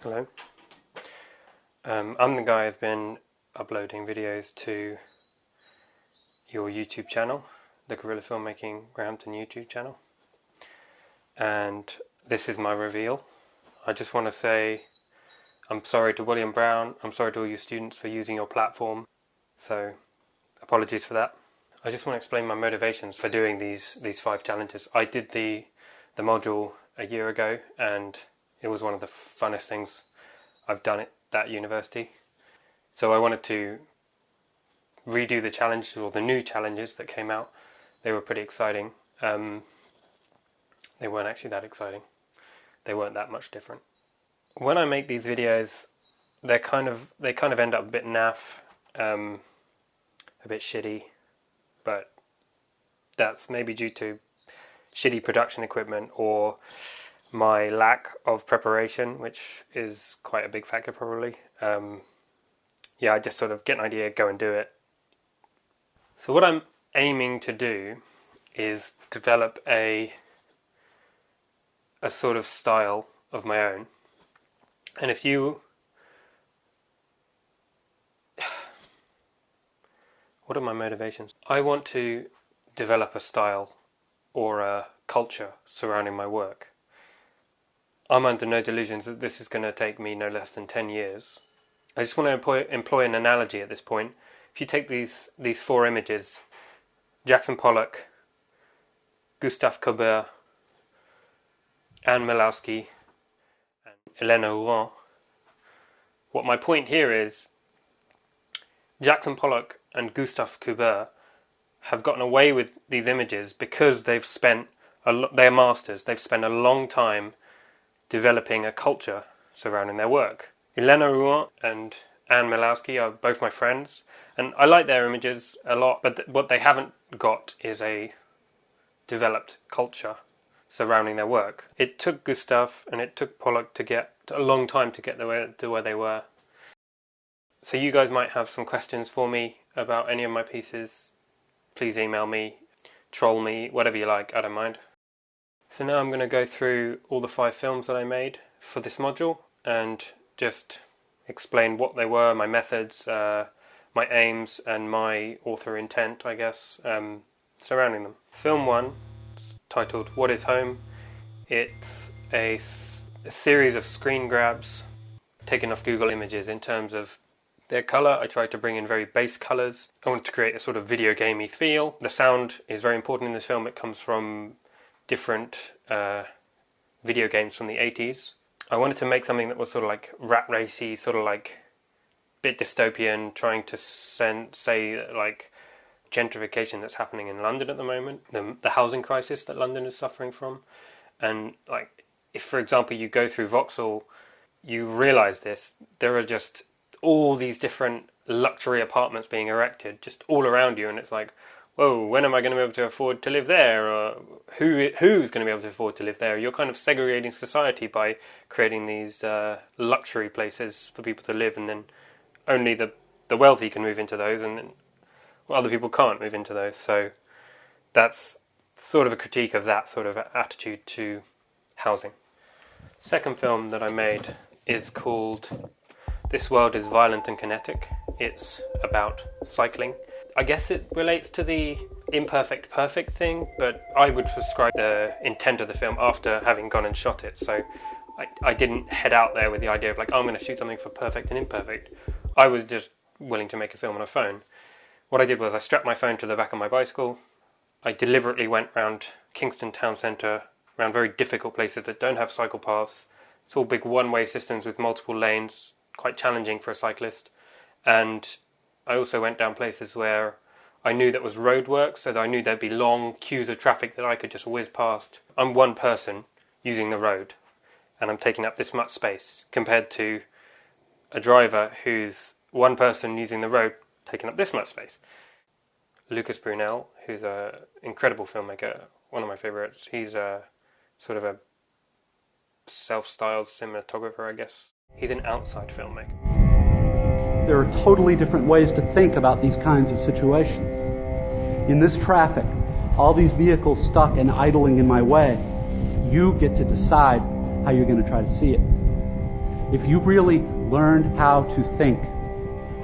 Hello. I'm the guy who's been uploading videos to your YouTube channel, the Guerrilla Filmmaking Grahampton YouTube channel. And this is my reveal. I just want to say I'm sorry to William Brown, I'm sorry to all you students for using your platform. So, apologies for that. I just want to explain my motivations for doing these 5 challenges. I did the module a year ago and it was one of the funnest things I've done at that university. So I wanted to redo the challenge, or the new challenges that came out. They were pretty exciting. They weren't actually that exciting. They weren't that much different. When I make these videos, they kind of end up a bit naff, a bit shitty, but that's maybe due to shitty production equipment or my lack of preparation, which is quite a big factor probably. I just sort of get an idea, go and do it. So what I'm aiming to do is develop a sort of style of my own. And if you... What are my motivations? I want to develop a style or a culture surrounding my work. I'm under no delusions that this is going to take me no less than 10 years. I just want to employ an analogy at this point. If you take these 4 images, Jackson Pollock, Gustave Courbet, Anne Milowski, and Elena Rouen, what my point here is, Jackson Pollock and Gustave Courbet have gotten away with these images because they've spent, they're masters, they've spent a long time developing a culture surrounding their work. Elena Rouen and Anne Milowski are both my friends, and I like their images a lot, but what they haven't got is a developed culture surrounding their work. It took Gustave and it took Pollock to get a long time to get to where they were. So you guys might have some questions for me about any of my pieces. Please email me, troll me, whatever you like, I don't mind. So now I'm going to go through all the 5 films that I made for this module and just explain what they were, my methods, my aims, and my author intent, I guess, surrounding them. Film 1, titled What is Home? It's a series of screen grabs taken off Google Images in terms of their colour. I tried to bring in very base colours. I wanted to create a sort of video gamey feel. The sound is very important in this film. It comes from different video games from the 80s. I wanted to make something that was sort of like rat racy, sort of like a bit dystopian, trying to say like gentrification that's happening in London at the moment, the housing crisis that London is suffering from. And like, if for example you go through Vauxhall, you realise this, there are just all these different luxury apartments being erected just all around you, and it's like, whoa, when am I going to be able to afford to live there? Or who's going to be able to afford to live there? You're kind of segregating society by creating these luxury places for people to live, and then only the wealthy can move into those, and then other people can't move into those. So that's sort of a critique of that sort of attitude to housing. Second film that I made is called This World is Violent and Kinetic. It's about cycling. I guess it relates to the imperfect perfect thing, but I would prescribe the intent of the film after having gone and shot it. So I didn't head out there with the idea of like, oh, I'm going to shoot something for perfect and imperfect. I was just willing to make a film on a phone. What I did was I strapped my phone to the back of my bicycle. I deliberately went round Kingston town centre, around very difficult places that don't have cycle paths. It's all big one-way systems with multiple lanes, quite challenging for a cyclist. And I also went down places where I knew that was road work, so that I knew there'd be long queues of traffic that I could just whiz past. I'm one person using the road, and I'm taking up this much space, compared to a driver who's one person using the road, taking up this much space. Lucas Brunel, who's an incredible filmmaker, one of my favourites, he's a sort of a self-styled cinematographer, I guess. He's an outside filmmaker. There are totally different ways to think about these kinds of situations. In this traffic, all these vehicles stuck and idling in my way, you get to decide how you're going to try to see it. If you've really learned how to think,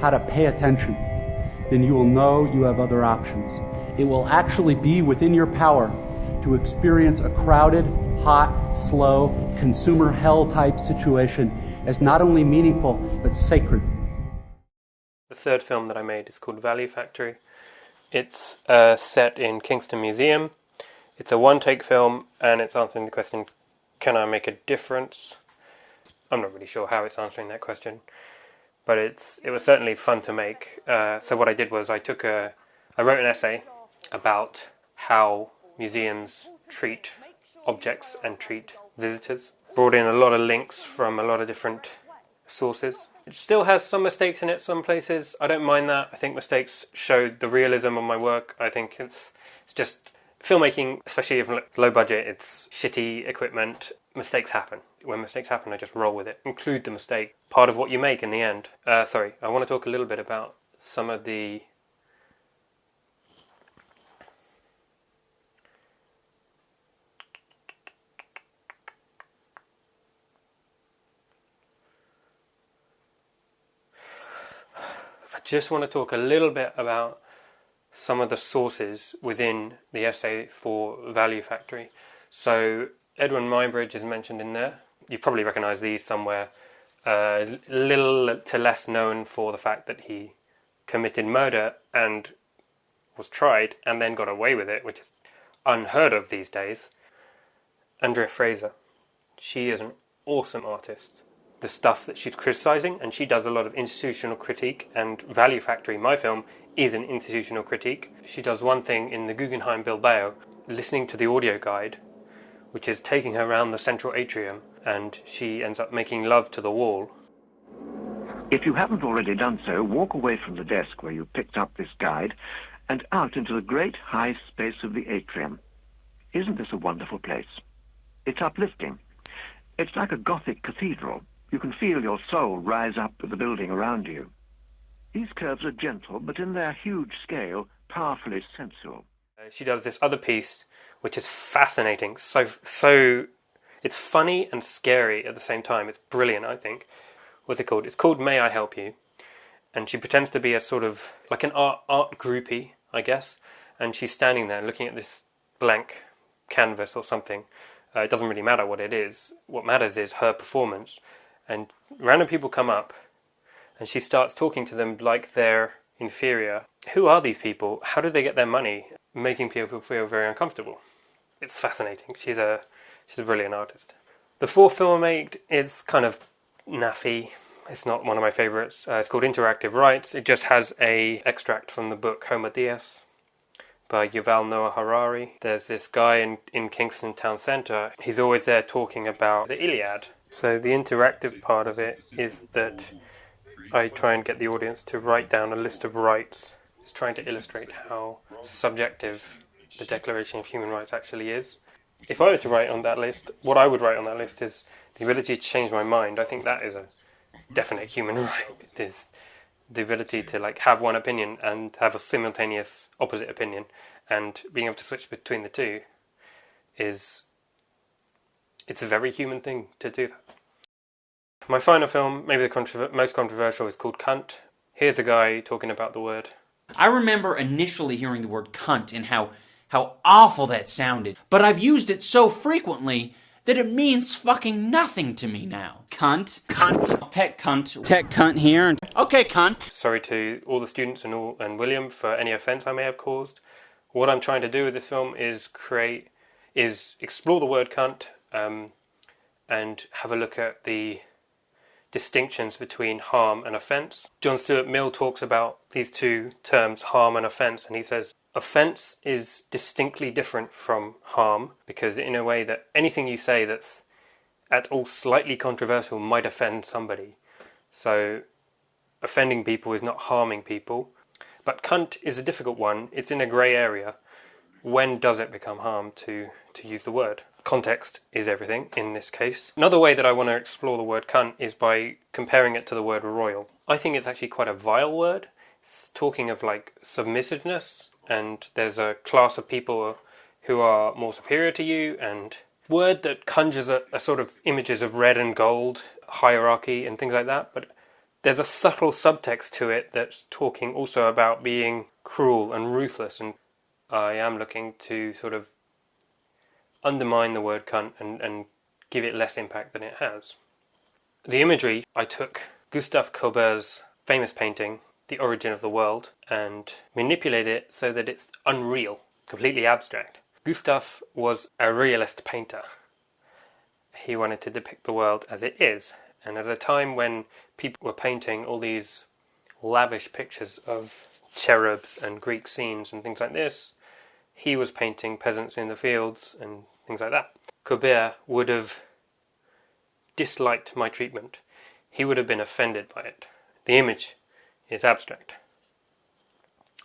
how to pay attention, then you will know you have other options. It will actually be within your power to experience a crowded, hot, slow, consumer hell type situation as not only meaningful, but sacred. The third film that I made is called Value Factory. It's set in Kingston Museum. It's a one-take film, and it's answering the question, can I make a difference? I'm not really sure how it's answering that question, but it was certainly fun to make. So what I did was I wrote an essay about how museums treat objects and treat visitors. Brought in a lot of links from a lot of different sources. It still has some mistakes in it some places. I don't mind that. I think mistakes show the realism of my work. I think it's just filmmaking, especially if low budget, it's shitty equipment. Mistakes happen. When mistakes happen, I just roll with it. Include the mistake. Part of what you make in the end. I want to talk a little bit about some of the just want to talk a little bit about some of the sources within the essay for Value Factory. So Edwin Muybridge is mentioned in there. You probably recognise these somewhere. Little to less known for the fact that he committed murder and was tried and then got away with it, which is unheard of these days. Andrea Fraser. She is an awesome artist. The stuff that she's criticising, and she does a lot of institutional critique, and Value Factory, my film, is an institutional critique. She does one thing in the Guggenheim Bilbao, listening to the audio guide, which is taking her around the central atrium, and she ends up making love to the wall. If you haven't already done so, walk away from the desk where you picked up this guide and out into the great high space of the atrium. Isn't this a wonderful place? It's uplifting. It's like a Gothic cathedral. You can feel your soul rise up with the building around you. These curves are gentle, but in their huge scale, powerfully sensual. She does this other piece, which is fascinating. So it's funny and scary at the same time. It's brilliant, I think. What's it called? It's called May I Help You? And she pretends to be a sort of, like an art groupie, I guess. And she's standing there looking at this blank canvas or something. It doesn't really matter what it is. What matters is her performance. And random people come up, and she starts talking to them like they're inferior. Who are these people? How do they get their money? Making people feel very uncomfortable. It's fascinating. She's a brilliant artist. The fourth film I made is kind of naffy. It's not one of my favourites. It's called Interactive Rights. It just has a extract from the book Homo Deus by Yuval Noah Harari. There's this guy in Kingston Town Centre. He's always there talking about the Iliad. So the interactive part of it is that I try and get the audience to write down a list of rights. It's trying to illustrate how subjective the Declaration of Human Rights actually is. If I were to write on that list, what I would write on that list is the ability to change my mind. I think that is a definite human right. It is the ability to have one opinion and have a simultaneous opposite opinion, and being able to switch between the two it's a very human thing to do that. My final film, maybe the most controversial, is called Cunt. Here's a guy talking about the word. I remember initially hearing the word cunt and how awful that sounded, but I've used it so frequently that it means fucking nothing to me now. Cunt. Tech cunt here. Okay, cunt. Sorry to all the students and William for any offence I may have caused. What I'm trying to do with this film is explore the word cunt, and have a look at the distinctions between harm and offence. John Stuart Mill talks about these two terms, harm and offence, and he says offence is distinctly different from harm, because in a way that anything you say that's at all slightly controversial might offend somebody. So offending people is not harming people. But cunt is a difficult one. It's in a grey area. When does it become harm to use the word? Context is everything in this case. Another way that I want to explore the word cunt is by comparing it to the word royal. I think it's actually quite a vile word. It's talking of submissiveness, and there's a class of people who are more superior to you, and word that conjures a sort of images of red and gold, hierarchy and things like that, but there's a subtle subtext to it that's talking also about being cruel and ruthless, and I am looking to sort of undermine the word cunt and give it less impact than it has. The imagery, I took Gustave Courbet's famous painting, The Origin of the World, and manipulated it so that it's unreal, completely abstract. Gustave was a realist painter. He wanted to depict the world as it is, and at a time when people were painting all these lavish pictures of cherubs and Greek scenes and things like this, he was painting peasants in the fields and things like that. Courbet would have disliked my treatment. He would have been offended by it. The image is abstract,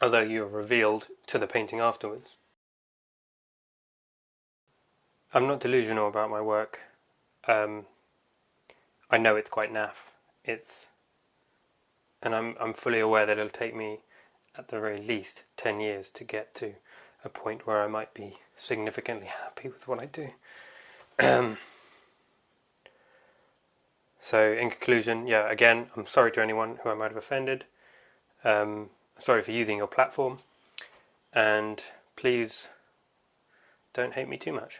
although you are revealed to the painting afterwards. I'm not delusional about my work. I know it's quite naff. And I'm fully aware that it'll take me, at the very least, 10 years to get to a point where I might be significantly happy with what I do. So, in conclusion, yeah, again, I'm sorry to anyone who I might have offended. Sorry for using your platform. And please don't hate me too much.